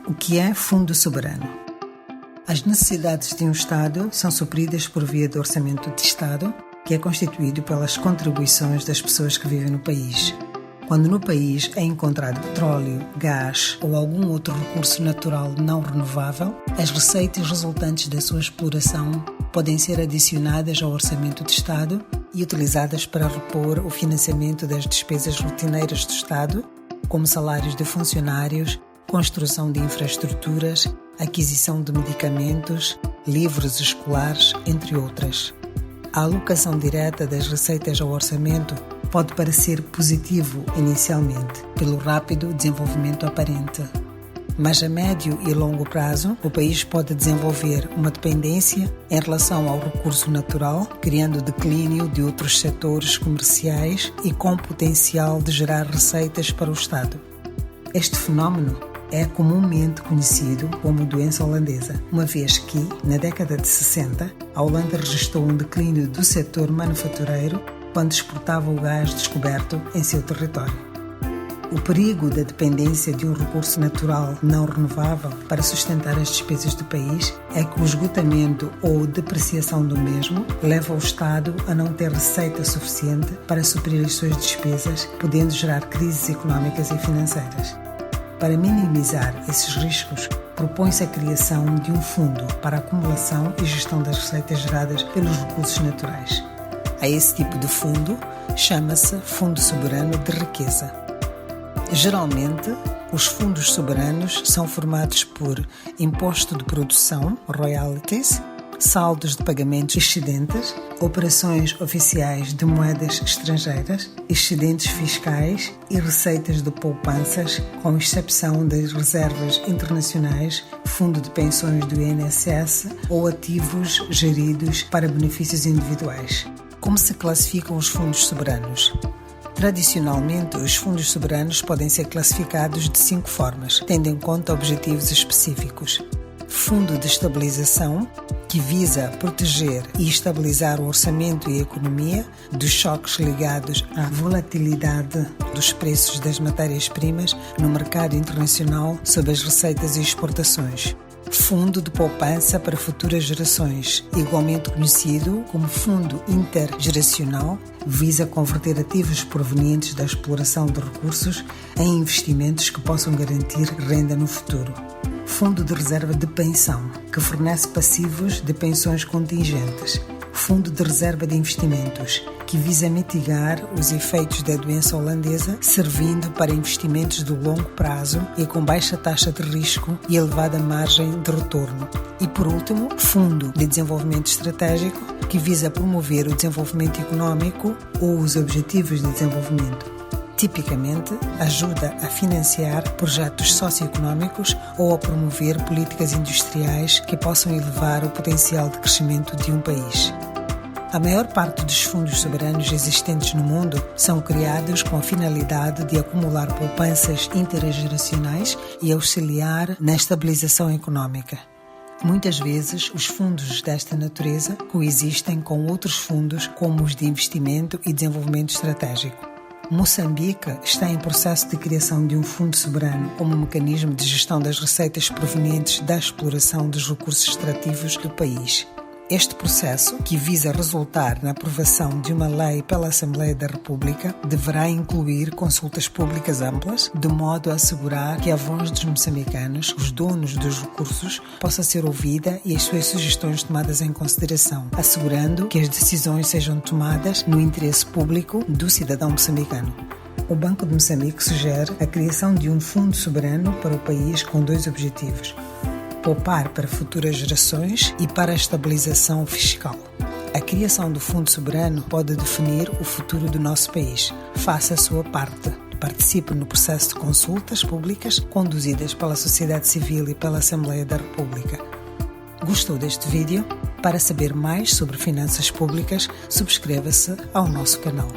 O que é Fundo Soberano? As necessidades de um Estado são supridas por via do Orçamento de Estado, que é constituído pelas contribuições das pessoas que vivem no país. Quando no país é encontrado petróleo, gás ou algum outro recurso natural não renovável, as receitas resultantes da sua exploração podem ser adicionadas ao Orçamento de Estado e utilizadas para repor o financiamento das despesas rotineiras do Estado, como salários de funcionários, construção de infraestruturas, aquisição de medicamentos, livros escolares, entre outras. A alocação direta das receitas ao orçamento pode parecer positivo inicialmente, pelo rápido desenvolvimento aparente. Mas a médio e longo prazo, o país pode desenvolver uma dependência em relação ao recurso natural, criando declínio de outros setores comerciais e com potencial de gerar receitas para o Estado. Este fenómeno é comumente conhecido como doença holandesa, uma vez que, na década de 60, a Holanda registrou um declínio do setor manufatureiro quando exportava o gás descoberto em seu território. O perigo da dependência de um recurso natural não renovável para sustentar as despesas do país é que o esgotamento ou depreciação do mesmo leva o Estado a não ter receita suficiente para suprir as suas despesas, podendo gerar crises económicas e financeiras. Para minimizar esses riscos, propõe-se a criação de um fundo para a acumulação e gestão das receitas geradas pelos recursos naturais. A esse tipo de fundo chama-se Fundo Soberano de Riqueza. Geralmente, os fundos soberanos são formados por imposto de produção, royalties, saldos de pagamentos excedentes, operações oficiais de moedas estrangeiras, excedentes fiscais e receitas de poupanças, com exceção das reservas internacionais, fundo de pensões do INSS ou ativos geridos para benefícios individuais. Como se classificam os fundos soberanos? Tradicionalmente, os fundos soberanos podem ser classificados de 5 formas, tendo em conta objetivos específicos. Fundo de estabilização, que visa proteger e estabilizar o orçamento e a economia dos choques ligados à volatilidade dos preços das matérias-primas no mercado internacional sobre as receitas e exportações. Fundo de poupança para futuras gerações, igualmente conhecido como Fundo Intergeracional, visa converter ativos provenientes da exploração de recursos em investimentos que possam garantir renda no futuro. Fundo de Reserva de Pensão, que fornece passivos de pensões contingentes. Fundo de Reserva de Investimentos, que visa mitigar os efeitos da doença holandesa, servindo para investimentos de longo prazo e com baixa taxa de risco e elevada margem de retorno. E, por último, Fundo de Desenvolvimento Estratégico, que visa promover o desenvolvimento econômico ou os objetivos de desenvolvimento. Tipicamente, ajuda a financiar projetos socioeconómicos ou a promover políticas industriais que possam elevar o potencial de crescimento de um país. A maior parte dos fundos soberanos existentes no mundo são criados com a finalidade de acumular poupanças intergeracionais e auxiliar na estabilização econômica. Muitas vezes, os fundos desta natureza coexistem com outros fundos, como os de investimento e desenvolvimento estratégico. Moçambique está em processo de criação de um fundo soberano como mecanismo de gestão das receitas provenientes da exploração dos recursos extrativos do país. Este processo, que visa resultar na aprovação de uma lei pela Assembleia da República, deverá incluir consultas públicas amplas, de modo a assegurar que a voz dos moçambicanos, os donos dos recursos, possa ser ouvida e as suas sugestões tomadas em consideração, assegurando que as decisões sejam tomadas no interesse público do cidadão moçambicano. O Banco de Moçambique sugere a criação de um fundo soberano para o país com 2 objetivos: poupar para futuras gerações e para a estabilização fiscal. A criação do Fundo Soberano pode definir o futuro do nosso país. Faça a sua parte. Participe no processo de consultas públicas conduzidas pela sociedade civil e pela Assembleia da República. Gostou deste vídeo? Para saber mais sobre finanças públicas, subscreva-se ao nosso canal.